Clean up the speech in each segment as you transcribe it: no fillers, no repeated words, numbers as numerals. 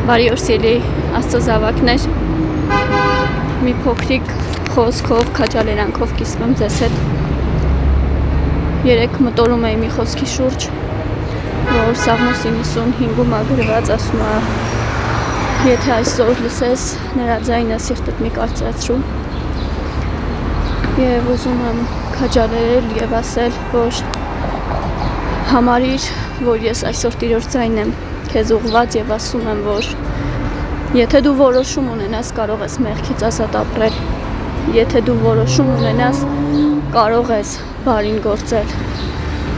Բարի օր սիրելի Աստծո զավակներ, մի փոքրիկ խոսքով, քաջալերանքով կիսվում ձեզ հետ։ Երեկ մտորում էի մի խոսքի շուրջ, որ Սաղմոս 95-ում գրված ասում է. եթե այսօր լսես նրա ձայնը, սիրտդ մի կարծրացրու։ Եվ ուզում եմ քաջալերել եւ ասել, որ համարիր, որ ես այսօր Տիրոջ ձայնն եմ քեզ ուղղված եւ ասում եմ, որ եթե դու որոշում ունենաս, կարող ես մեղքից ազատ ապրել։ Եթե դու որոշում ունենաս, կարող ես բարին գործել։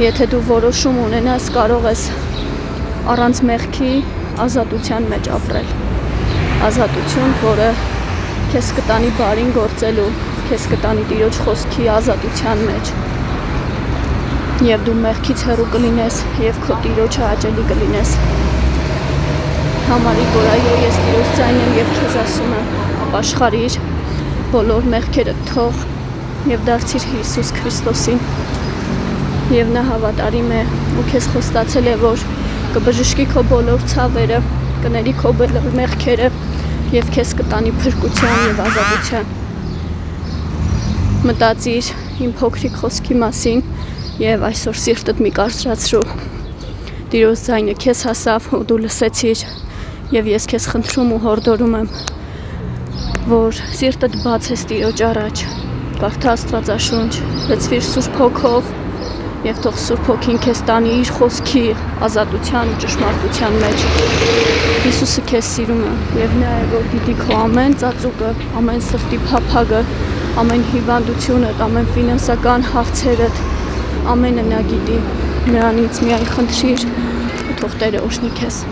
Եթե դու որոշում ունենաս, կարող ես առանց մեղքի ազատության մեջ ապրել։ Ազատություն, որը քեզ կտանի բարին գործելու, քեզ կտանի Տիրոջ խոսքի ազատության մեջ։ Եվ դու մեղքից հեռու կլինես եւ քո Տիրոջը հաճելի կլինես։ Համարի, որ այո, ես Տիրոջ ձայնն եմ եւ քեզ ասում եմ, ապաշխարիր բոլոր մեղքերդ թող եւ դարձիր Հիսուս Քրիստոսին։ Եվ նա հավատարիմ է ու քեզ խոստացել է, որ կբժշկի քո բոլոր ցավերը, կների քո բոլոր մեղքերը եւ քեզ կտանի փրկության եւ ազատության։ Մտածիր իմ փոքրիկ խոսքի մասին եւ այսօր սիրտդ մի կարծրացրու։ Տիրոջ ձայնը քեզ հասավ ու դու լսեցիր եւ ես քեզ խնդրում ու հորդորում եմ, որ սիրտդ բացես Տիրոջ առաջ, կարդա Աստվածաշունչ, լցվիր Սուրբ Հոգով եւ թող Սուրբ Հոգին քեզ տանի իր խոսքի ազատության ու ճշմարտության մեջ։ Հիսուսը քեզ սիրում է եւ նա է, որ գիտի քո ամեն ծածուկը, ամեն սրտի փափագը, ամեն հիվանդությունդ, ամեն ֆինանսական հարցերդ, ամենը նա գիտի։ Նրանից միայն խնդրիր ու թող Տերը օրհնի քեզ։